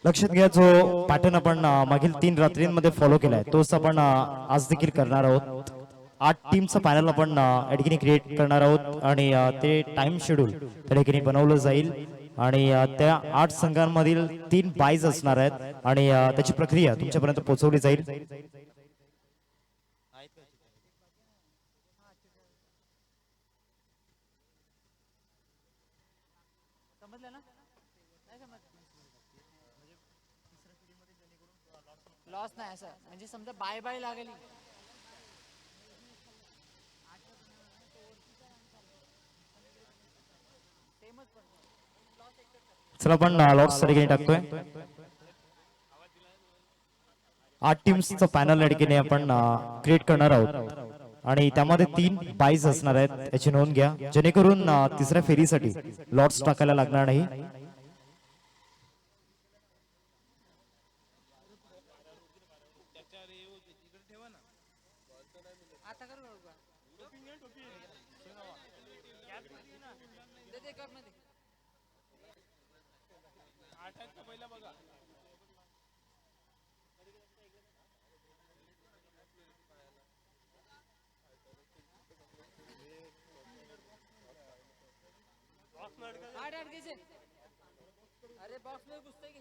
Speaker 1: लक्षात घ्या जो पॅटर्न आपण मागील 3 रात्रींमध्ये फॉलो केलाय तोच आपण आज देखील करणार आहोत. 8 टीमचं पॅनल आपण अडकीने क्रिएट करणार आहोत आणि ते टाइम शेड्यूल त्या ठिकाणी बनवलं जाईल. आणि त्या 8 संघांमधील 3 बाईज असणार आहेत आणि त्याची प्रक्रिया तुमच्यापर्यंत पोहोचवली जाईल.
Speaker 4: लॉस नाही असं म्हणजे समजा बाय बाय लागेल.
Speaker 1: चला आपण लॉट्स च्या ठिकाणी टाकतोय. 8 टीम्सचं पॅनल या ठिकाणी आपण क्रिएट करणार आहोत आणि त्यामध्ये 3 बाईज असणार आहेत याची नोंद घ्या, जेणेकरून तिसऱ्या फेरीसाठी लॉट्स टाकायला लागणार नाही.
Speaker 4: अरे बॉक्स मध्ये घुसतंय की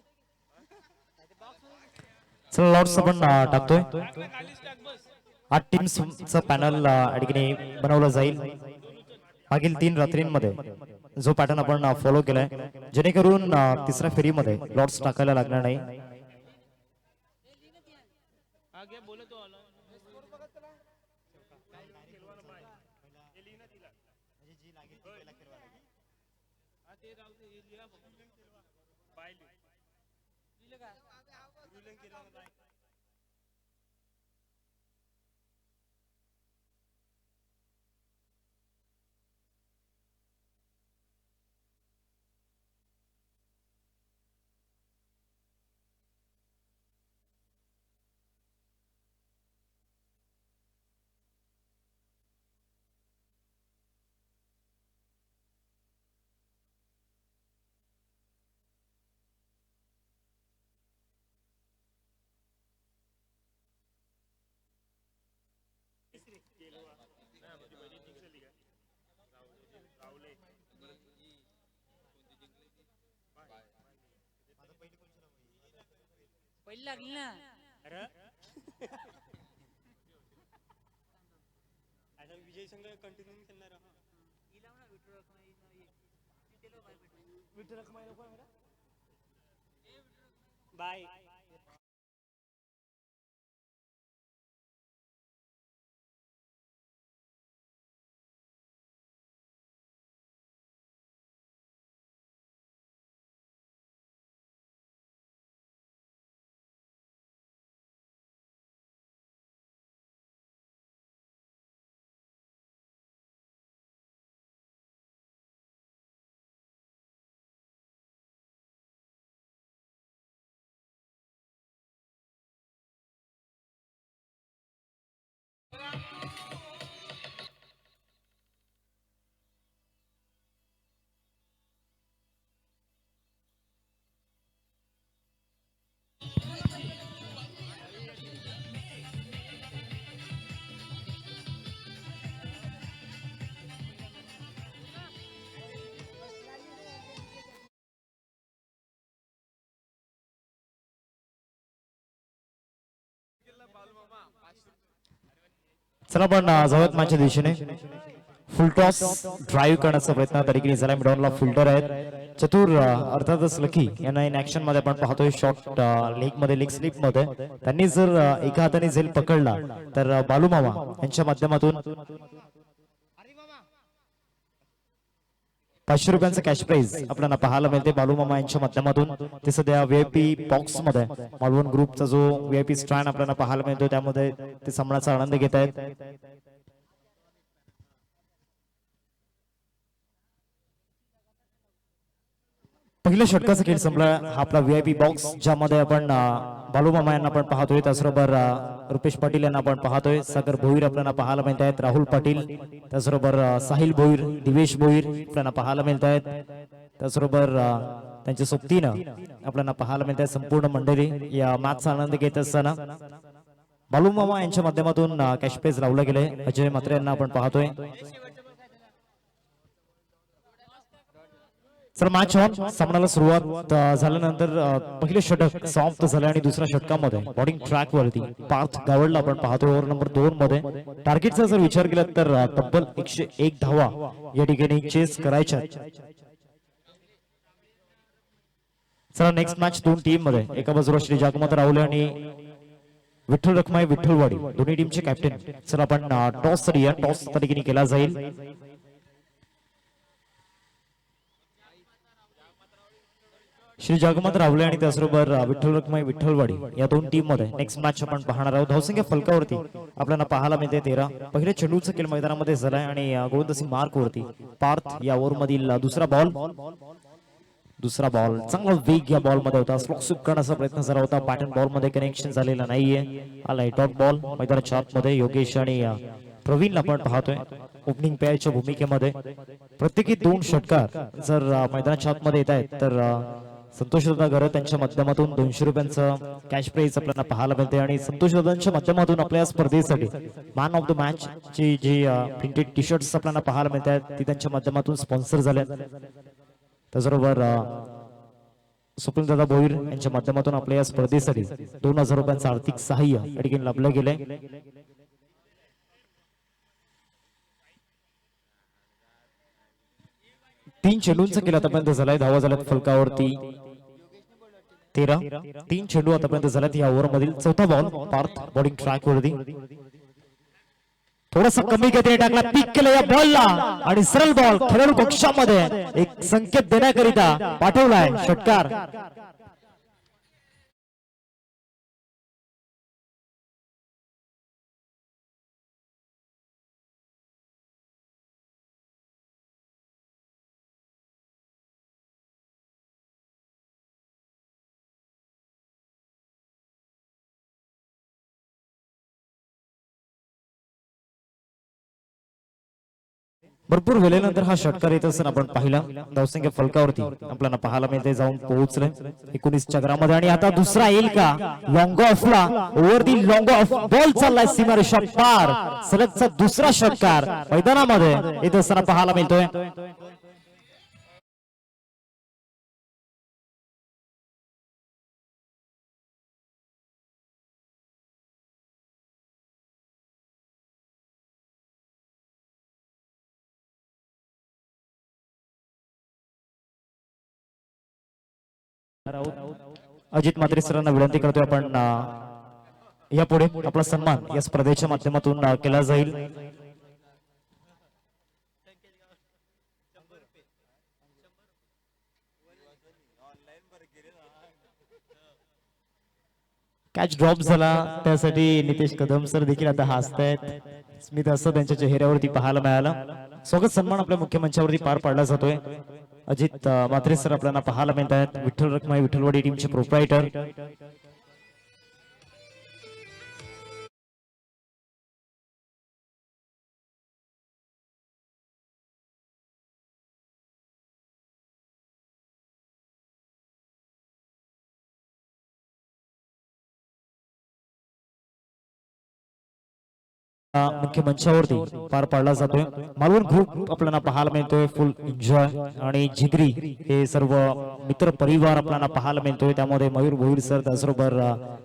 Speaker 1: चला लॉट्स आपण टाकतोय. 8 टीम्सचं पॅनल या ठिकाणी बनवलं जाईल. मागील 3 रात्रींमध्ये जो पॅटर्न आपण फॉलो केलाय, जेणेकरून तिसऱ्या फेरीमध्ये लॉट्स टाकायला लागणार नाही.
Speaker 4: पहिली लागली ना.
Speaker 5: आता विजय संघ कंटिन्यू खेळणार बाय.
Speaker 1: चला आपण जाऊयात मॅचच्या दिशेने. फुल टॉस ड्राईव्ह करण्याचा प्रयत्न त्या ठिकाणी झाला. मिडॉनला फिल्डर आहेत चतुर, अर्थातच लकी यांना इन ऍक्शन मध्ये आपण पाहतोय. शॉर्ट लेग मध्ये, लेग स्लिप मध्ये त्यांनी जर एका हाताने झेल पकडला तर बालू मामा यांच्या माध्यमातून 500 रुपयांचं कॅश प्राइज आपल्याला पाहायला मिळते बालू मामा यांच्या माध्यमातून. ते सध्या व्हीआयपी बॉक्स मध्ये मालवण ग्रुपचा जो व्हीआयपी स्ट्रँड आपल्याला पाहायला मिळतो त्यामध्ये ते सामन्याचा आनंद घेत आहेत. पहिल्या षटकाचा खेळ संपला. हा आपला व्हीआयपी बॉक्स ज्यामध्ये आपण बालू मामा यांना आपण पाहतोय, त्याचबरोबर रुपेश पाटील यांना आपण पाहतोय. सागर भोईर आपल्याला पाहायला मिळत आहेत. राहुल पाटील, त्याचबरोबर साहिल भोईर, दिवेश भोईर आपल्याला पाहायला मिळत आहेत. त्याचबरोबर त्यांच्या सोबतीनं आपल्याला पाहायला मिळत आहे. संपूर्ण मंडळी या मॅचचा आनंद घेत असताना बालू मामा यांच्या माध्यमातून कॅश प्राइज लावलं गेले. अजय मात्रे यांना आपण पाहतोय. सर मॅच ऑन सामन्याला सुरुवात झाल्यानंतर पहिले षटक समाप्त झाले आणि दुसऱ्या षटकामध्ये बॉलिंग ट्रॅक वरती पार्थ गावडला आपण पाहतो ओव्हर नंबर 2 मध्ये टार्गेटचा जर विचार केला तर तब्बल 101 धावा या ठिकाणी चेस करायच्या. चला नेक्स्ट मॅच दोन टीम मध्ये एका बाजूला श्री जगमत राहुले आणि विठ्ठल रखमाई विठ्ठलवाडी दोन्ही टीमचे कॅप्टन. चला आपण टॉस या टॉस त्या ठिकाणी केला जाईल. श्री जगमत रावले आणि त्याचबरोबर विठ्ठल रखमाई विठ्ठलवाडी या दोन टीम मध्ये नेक्स्ट मॅच आपण पाहणार आहोत. धावसंख्या फलकावरती आपल्याला पाहायला मिळते 13. पहिले चेंडूचा खेळ मैदानामध्ये झालाय आणि गोलंदाजी मार्क वरती पार्थ या ओव्हर मधील दुसरा बॉल चांगला वेग या बॉल मध्ये होता. स्लॉक स्वीप करण्याचा प्रयत्न झाला होता. पॅटर्न बॉल मध्ये कनेक्शन झालेला नाहीये. आलाय डॉट बॉल मैदानाच्या आतमध्ये योगेश आणि प्रवीणला आपण पाहतोय ओपनिंग पेअरच्या भूमिकेमध्ये. प्रत्येकी 2 षटकार जर मैदानाच्या आतमध्ये येत आहेत तर संतोष दादा घर त्यांच्या माध्यमातून 200 रुपयांचं कॅश प्राइज आपल्याला पाहायला मिळते आणि संतोष दादांच्या माध्यमातून आपल्या स्पर्धेसाठी मॅन ऑफ द मॅच ची जी प्रिंटेड टी शर्ट्स आपल्याला पाहायला मिळत आहेत ती त्यांच्या माध्यमातून स्पॉन्सर झाल्या. त्याचबरोबर स्वप्नील दादा भोईर यांच्या माध्यमातून आपल्या या स्पर्धेसाठी 2000 रुपयांचं आर्थिक सहाय्य या ठिकाणी लाभलं गेलंय. तीन चेंडूंचा खेळ आतापर्यंत झालाय. धावा झाल्यात फलकावरती 13. 3 चेंडू आतापर्यंत झाल्यात या ओव्हर मधील. चौथा बॉल पार्थ बॉलिंग ट्रॅक वरती थोडासा कमी गतीने टाकला. पिक केलं या बॉलला आणि सरळ बॉल खेळाडू पक्षामध्ये एक संकेत देण्याकरिता पाठवलाय. षटकार भरपूर वेळेनंतर हा षटकार येत असताना आपण पाहिला. धावसंख्या फलकावरती आपल्याला पाहायला मिळते जाऊन पोहोचले 19 चक्रामध्ये आणि आता दुसरा येईल का लॉंग ऑफला ओव्हर लॉंग ऑफ बॉल चाललाय सीमारेषा पार. सलगचा दुसरा षटकार मैदानामध्ये येत असताना पाहायला मिळतोय. अजित म्हात्रे सरांना विनंती करतोय आपण यापुढे आपला सन्मान या स्पर्धेच्या माध्यमातून केला जाईल. कॅच ड्रॉप झाला त्यासाठी नितेश कदम सर देखील आता हसतायत. स्मित असं त्यांच्या चेहऱ्यावरती पाहायला मिळालं. स्वागत सन्मान आपल्या मुख्य मंचावरती पार पाडला जातोय. अजित म्हात्रे सर आपल्याला पाहायला मिळत आहेत. विठ्ठल रखमाई विठ्ठलवाडी टीमचे प्रोप्रायटर. मुख्य मंचावरती पार पाडला जातोय. मालवण ग्रुप आपल्याला पाहायला मिळतोय. फुल एन्जॉय आणि जिगरी हे सर्व मित्र परिवार आपल्याला पाहायला मिळतोय. त्यामध्ये मयूर भोईर सर त्याचबरोबर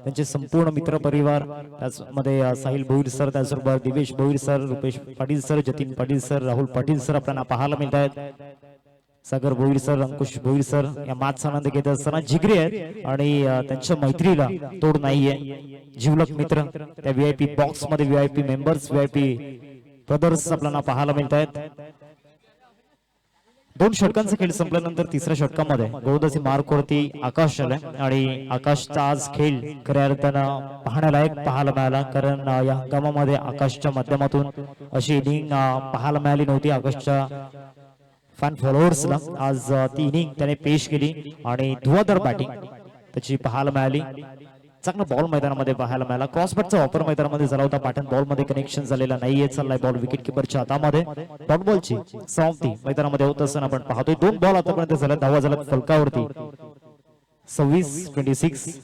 Speaker 1: त्यांचे संपूर्ण मित्र परिवार त्यामध्ये साहिल भोईर सर त्याचबरोबर Divesh Bhoir sir Rupesh Patil sir Jatin Patil sir Rahul Patil sir आपल्याला पाहायला मिळत आहेत. सागर भोईर सर अंकुश भोईर सर या मॅचचा आनंद घेत असताना जिगरी आहेत आणि त्यांच्या मैत्रीला तोड नाहीये. जीवलक मित्र त्या व्हीआयपी बॉक्स मध्ये व्हीआयपी मेंबर्स व्हीआयपी ब्रदर्स आपल्याला पाहायला मिळत आहेत. 2 षटकांचा खेळ संपल्यानंतर तिसऱ्या षटकामध्ये गोलंदाजी मार्क वरती आकाश आलाय आणि आकाशचा आज खेळ खऱ्या अर्थानं पाहण्यालायक पाहायला मिळाला. कारण या हंगामामध्ये आकाशच्या माध्यमातून अशी इनिंग पाहायला मिळाली नव्हती. आकाशच्या फॅन फॉलोअर्सला आज ती इनिंग त्याने पेश केली आणि धुवाधार बॅटिंग त्याची पाहायला मिळाली. चांगला बॉल मैदानामध्ये पाहायला मिळाला. क्रॉस बॅटचा वापर मैदानामध्ये झाला होता. पॅटर्न बॉल मध्ये कनेक्शन झालेला नाहीये. चाललाय बॉल विकेट किपरच्या हातामध्ये. डॉट बॉलची समाप्ती मैदानामध्ये होत असताना आपण पाहतोय. 2 बॉल आतापर्यंत झाल्या. धावा झाल्यात फलकावरती 26-26.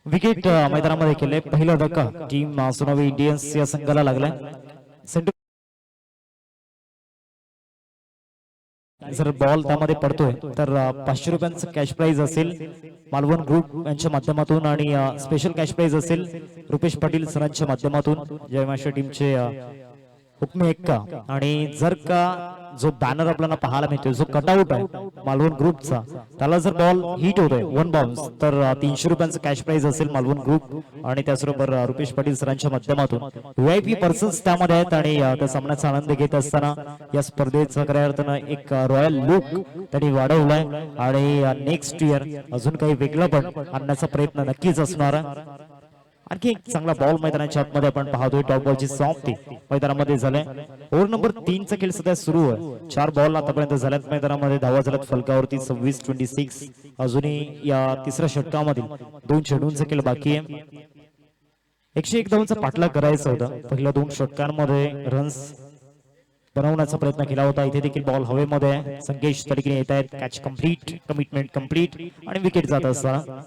Speaker 1: विकेट मैदानामध्ये केले. पहिला धक्का टीम सोनावी इंडियन्स या संघाला लागलाय. सेंटर जर बॉल त्यामध्ये पडतोय तर 500 रुपयांचं कॅश प्राइज असेल मालवण ग्रुप यांच्या माध्यमातून आणि स्पेशल कॅश प्राइज असेल रुपेश पाटील सरांच्या माध्यमातून जयमाशा टीमचे हुकमी एक्का. आणि जर का जो बॅनर आपल्याला पाहायला मिळतोय जो कटआउट आहे मालवण ग्रुपचा त्याला जर बॉल हिट होतोय वन बाउन्स तर 300 रुपयांचं कॅश प्राइज असेल मालवण ग्रुप आणि त्याचबरोबर रुपेश पाटील सरांच्या माध्यमातून व्हीआयपी पर्सन्स त्यामध्ये आहेत. आणि त्या सामन्याचा आनंद घेत असताना या स्पर्धेचा खऱ्या अर्थानं एक रॉयल लुक त्यांनी वाढवलाय आणि नेक्स्ट इयर अजून काही वेगळं पण आणण्याचा प्रयत्न नक्कीच असणार आहे. आणखी एक चांगला बॉल मैदानाच्या आतमध्ये आपण पाहतोय. टॉप बॉलची समाप्ती मैदानामध्ये झाल्या. ओव्हर नंबर 3 चा खेळ सध्या सुरू आहे. 4 बॉल आतापर्यंत झाल्यात मैदानामध्ये. धावा झाल्यात फलकावरती 26-26. अजूनही या तिसऱ्या षटकामधील 2 चेंडूंचा खेळ बाकी आहे. 101 धावांचा पाठलाग करायचा होता. पहिल्या 2 षटकांमध्ये रन्स बनवण्याचा प्रयत्न केला होता. इथे देखील बॉल हवेमध्ये आहे. संकेश तडकीने येत आहेत. कॅच कम्प्लीट, कमिटमेंट कम्प्लीट आणि विकेट जात असताना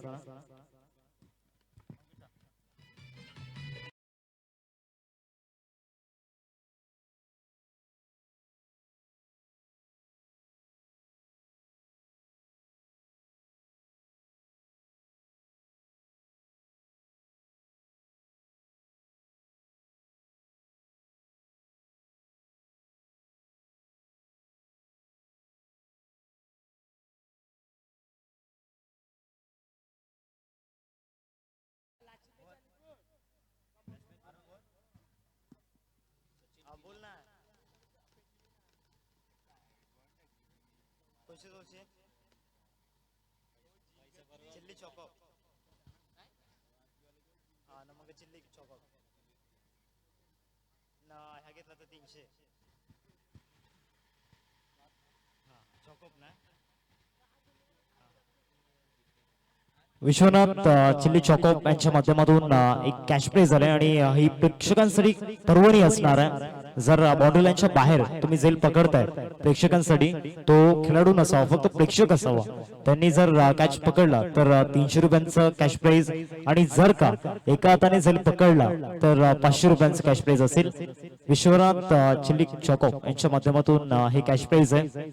Speaker 6: चिल्ली चॉकअप हा ना मग चिल्ली चॉकअप ना ह्या घेतला तर 300 हा चॉकअप ना
Speaker 1: विश्वनाथ चिल्ली चॉकअप यांच्या माध्यमातून एक कॅश प्राइज झाले आणि ही प्रेक्षकांसाठी पर्वणी असणार आहे. जर बाउंड्रीलाईनच्या बाहेर तुम्ही जेल पकडताय प्रेक्षकांसाठी तो खेळाडू नसावा फक्त प्रेक्षक असावा. त्यांनी जर कॅच पकडला तर 300 रुपयांचं कॅश प्राइज आणि जर का एका हाताने जेल पकडला तर 500 रुपयांचं कॅश प्राइज असेल. विश्वनाथ चिल्ली चॉकअप यांच्या माध्यमातून हे कॅश प्राइज आहे.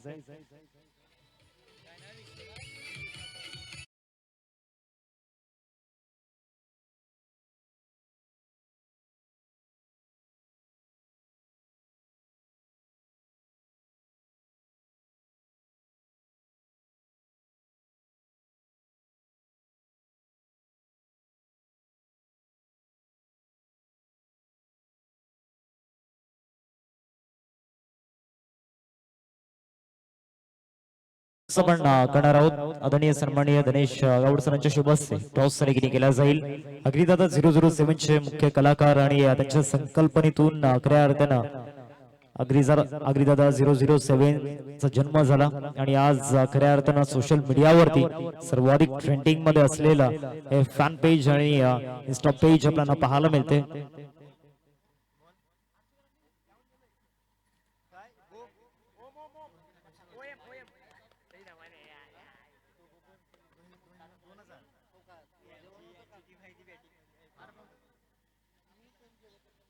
Speaker 1: आपण करणार आहोत. आदरणीय सन्माननीय दिनेश गावड सरांच्या शुभ हस्ते टॉस सरेगिरी केला जाईल. अग्निदादा 007 चे मुख्य कलाकार आणि त्यांच्या संकल्पनेतून खऱ्या अर्थानं अग्निदादा 007 चा जन्म झाला आणि आज खऱ्या अर्थानं सोशल मीडियावरती सर्वाधिक ट्रेंडिंग मध्ये असलेला हे फॅन पेज आणि इन्स्टा पेज आपल्याला पाहायला मिळते.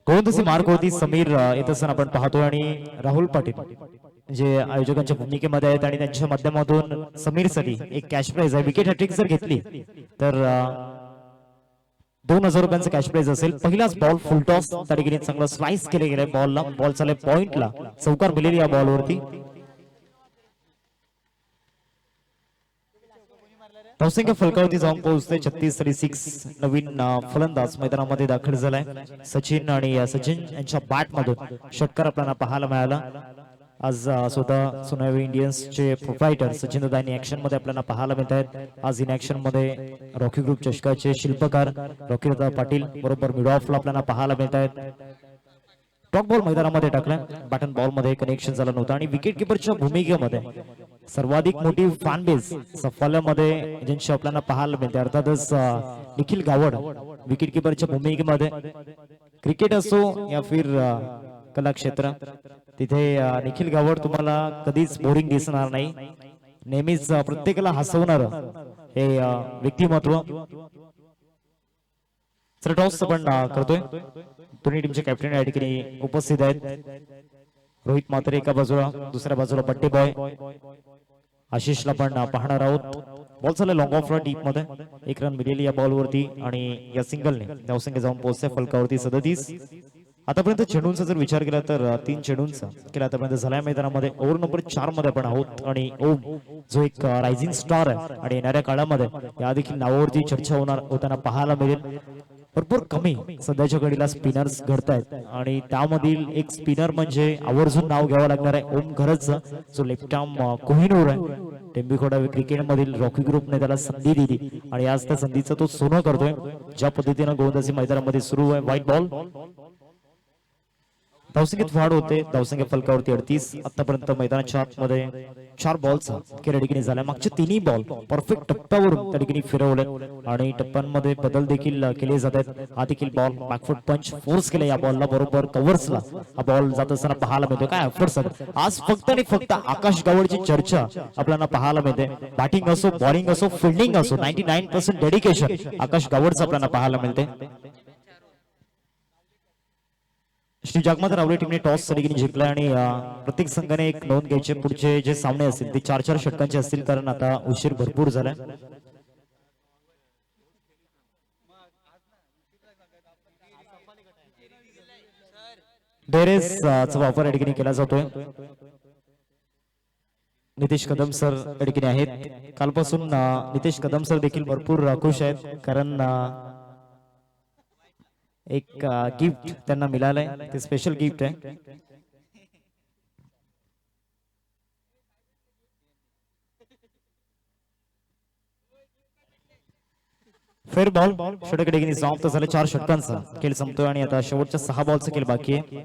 Speaker 1: गोलंदाजी मार्क होती समीर येत असताना आपण पाहतो आणि राहुल पाटील जे आयोजकांच्या भूमिकेमध्ये आहेत आणि त्यांच्या माध्यमातून समीर साठी एक कॅश प्राइज आहे. विकेट हॅट्रिक जर घेतली तर 2000 रुपयांचं कॅश प्राइज असेल. पहिलाच बॉल फुल टॉस त्या ठिकाणी चांगला स्लाइस केले गेले बॉलला. बॉल चालले पॉइंटला. चौकार मिळेल या बॉलवरती. धावसंख्या फलकावरती जाऊन पोहोचते 36-6. नवीन फलंदाज मैदानामध्ये दाखल झालाय सचिन आणि सचिन यांच्या बॅट मधून षटकार आपल्याला पाहायला मिळाला. आज स्वतः सोनावी इंडियन्सचे प्रोप्रायटर सचिन दादा इन ऍक्शन मध्ये आपल्याला पाहायला मिळत आहेत. आज इन ऍक्शन मध्ये रॉकी ग्रुप चषकाचे शिल्पकार रॉकी दादा पाटील बरोबर मिड ऑफला आपल्याला पाहायला मिळत आहेत. टॉप बॉल मैदानामध्ये टाकला. बॅटन बॉल मध्ये कनेक्शन झालं नव्हतं आणि विकेट किपरच्या भूमिकेमध्ये सर्वाधिक मोठी फॅन बेस सफाल्यामध्ये ज्यांची आपल्याला पाहायला मिळते अर्थातच निखिल गावड विकेट किपरच्या भूमिकेमध्ये. क्रिकेट असो या फिर कला क्षेत्र तिथे निखिल गावड तुम्हाला कधीच बोरिंग दिसणार नाही. नेहमीच प्रत्येकाला हसवणार हे व्यक्तिमत्व. सर टॉस आपण करतोय. दोन्ही टीमचे कॅप्टन या ठिकाणी उपस्थित आहेत. रोहित म्हात्रे एका बाजूला, दुसऱ्या बाजूला बट्टे बॉय आशिषला पण पाहणार आहोत. बॉल चालला लॉंग ऑफ डीप मध्ये, 1 रन मिळेल या बॉल वरती आणि या सिंगलने धावसंख्या जाऊन पोहोचते फलकावरती 37. आतापर्यंत चेंडूंचा जर विचार केला तर 3 चेंडूंचा केला आतापर्यंत झालाय मैदानामध्ये. ओव्हर नंबर 4 मध्ये आपण आहोत आणि ओम जो एक रायझिंग स्टार आहे आणि येणाऱ्या काळामध्ये या देखील नावावरती चर्चा होताना पाहायला मिळेल. भरपूर कमी सध्याच्या घडीला स्पिनर्स घडतायत आणि त्यामधील एक स्पिनर म्हणजे आवर्जून नाव घ्यावं लागणार आहे ओम खरंच, जो लेफ्ट आर्म कोहिनूर आहे. टेंबिखोडा क्रिकेट मधील रॉकी ग्रुपने त्याला संधी दिली आणि आज त्या संधीचं तो सोनं करतोय. ज्या पद्धतीनं गोलंदाजी मैदानामध्ये सुरू आहे. व्हाईट बॉल, धावसंख्येत वाढ होते. धावसंख्या फलकावरती 38. आतापर्यंत मैदानाच्या आतमध्ये 4 बॉलचा या ठिकाणी झाला. मागचे 3 बॉल परफेक्ट टप्प्यावरून त्या ठिकाणी फिरवले आणि टप्प्यांमध्ये बदल देखील केले जात आहेत. हा देखील बॉल बॅकफुट पंच फोर्स केला या बॉलला, बरोबर कव्हर्सला हा बॉल जात असताना पाहायला मिळतो. काय एफर्ट्स आहेत आज. फक्त आणि फक्त आकाश गावडची चर्चा आपल्याला पाहायला मिळते. बॅटिंग असो, बॉलिंग असो, फिल्डिंग असो, 99% डेडिकेशन आकाश गावडचं आपल्याला पाहायला मिळते. श्री जगमत रावले टीमने टॉस सरीने जिंकला आणि प्रत्येक संघाने एक नोंद घ्यायचे. पुढचे जे सामने असतील ते 4-4 षटकांचे असतील, कारण आता उशीर भरपूर झालाय. डेरेसचा वापर या ठिकाणी केला जातोय. नितेश कदम सर या ठिकाणी आहेत. कालपासून नितेश कदम सर देखील भरपूर खुश आहेत, कारण एक गिफ्ट त्यांना मिळालंय. ते स्पेशल गिफ्ट आहे. फेर बॉल षटकडे समाप्त झाले. 4 षटकांचा खेळ संपतोय आणि आता शेवटच्या 6 बॉलचा खेळ बाकी आहे.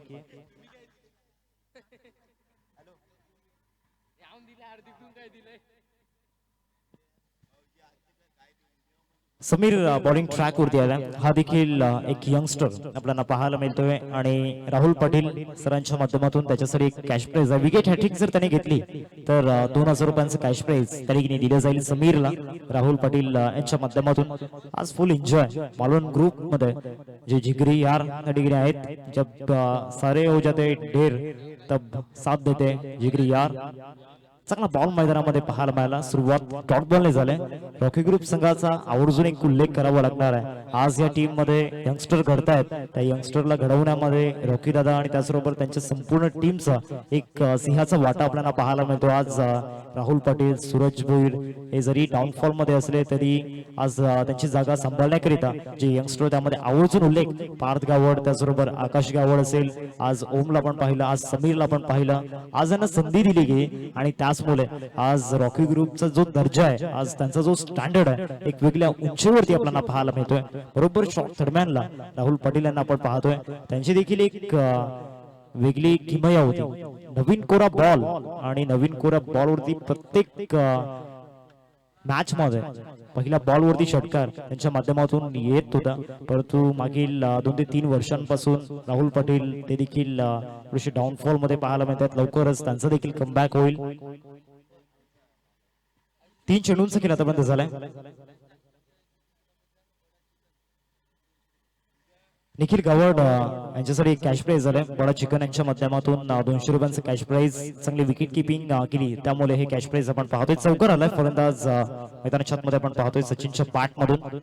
Speaker 1: समीर बॉलिंग ट्रॅक वरती आला. हा देखील एक यंगस्टर आपल्याला पाहायला मिळतोय आणि राहुल पाटील सरांच्या माध्यमातून त्याच्यासाठी एक कॅश प्राइज आहे. विकेट हॅट्रिक जर त्याने घेतली तर 2000 रुपयांचं कॅश प्राइज त्या ठिकाणी दिलं जाईल समीरला राहुल पाटील यांच्या माध्यमातून. आज फुल एन्जॉय मालवण ग्रुप मध्ये जे जिगरी यार त्या ठिकाणी आहेत. जब सारे हो जाते ढेर तब साथ देते जिगरी यार. चांगला बॉल मैदानामध्ये पाहायला मिळाला. सुरुवात डॉट बॉलने झाले. रॉकी ग्रुप संघाचा आवर्जून एक उल्लेख करावा लागणार आहे. आज या टीम मध्ये यंगस्टर घडतायत. त्या यंगस्टरला घडवण्यामध्ये रॉकी दादा आणि त्याचबरोबर त्यांच्या संपूर्ण टीमचा एक सिंहाचा वाटा आपल्याला पाहायला मिळतो. आज राहुल पाटील, सूरज भोईर हे जरी डाऊनफॉल मध्ये असले तरी आज त्यांची जागा सांभाळण्याकरिता जे यंगस्टर त्यामध्ये आवर्जून उल्लेख पार्थ गावड, त्याचबरोबर आकाश गावड असेल. आज ओमला पण पाहिलं, आज समीरला पण पाहिलं. आज यांना संधी दिली गेली आणि त्याचमुळे आज रॉकी ग्रुपचा जो दर्जा आहे, आज त्यांचा जो स्टँडर्ड आहे, एक वेगळ्या उंचीवरती आपल्याला पाहायला मिळतोय. बरोबर शॉट दरम्यानला राहुल पाटील यांना आपण पाहतोय. त्यांची देखील एक वेगळी किमया होती. नवीन कोरा बॉल आणि नवीन कोरा बॉल वरती प्रत्येक मॅच मध्ये पहिल्या बॉल वरती षटकार त्यांच्या माध्यमातून येत होता. परंतु मागील 2 ते 3 वर्षांपासून राहुल पाटील ते देखील थोडेसे डाऊनफॉल मध्ये पाहायला मिळतात. लवकरच त्यांचा देखील कमबॅक होईल. 3 चेंडूंचा खेळ आतापर्यंत झालाय. निखिल गावड यांच्यासाठी कॅश प्राइज झालंय. बडा चिकन यांच्या माध्यमातून 200 रुपयांचं कॅश प्राइज. चांगली विकेट किपिंग केली त्यामुळे हे कॅश प्राइज आपण पाहतोय. चौकार आलाय फलंदाज मैदानाच्या आतमध्ये आपण पाहतोय सचिनच्या पाठ मधून.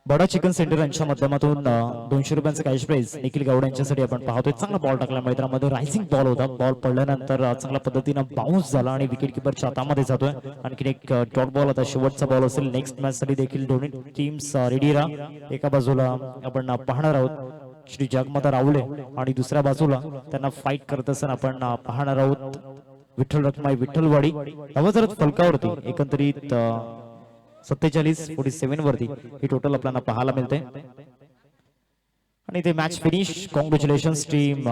Speaker 1: बडा चिकन सेंटर यांच्या माध्यमातून 200 रुपयांचं कॅश प्राइज निखिल गावड यांच्यासाठी आपण पाहतोय. चांगला बॉल टाकला मैदानामध्ये. रायझिंग बॉल होता. बॉल पडल्यानंतर चांगल्या पद्धतीनं बाउन्स झाला आणि विकेट किपरच्या हातामध्ये जातोय. आणखी एक डॉट बॉल. आता शेवटचा बॉल असेल. नेक्स्ट मॅच साठी देखील दोन्ही टीम्स रेडी राहा. एका बाजूला आपण पाहणार आहोत श्री जगमाता रावले आणि दुसऱ्या बाजूला त्यांना फाईट करत असताना आपण पाहणार आहोत विठ्ठल रखमाई विठ्ठलवाडी. नवजात फलकावरती एकंदरीत 47-47 वरती ही टोटल आपल्याला पाहायला मिळते. आणि ते match finish. Congratulations team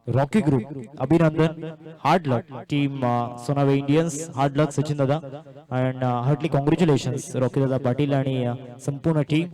Speaker 1: Rocky group, अभिनंदन. Hard luck team Sonawe Indians, hard luck Sachin dada. And Hartley congratulations Rocky Dada Patil आणि संपूर्ण टीम.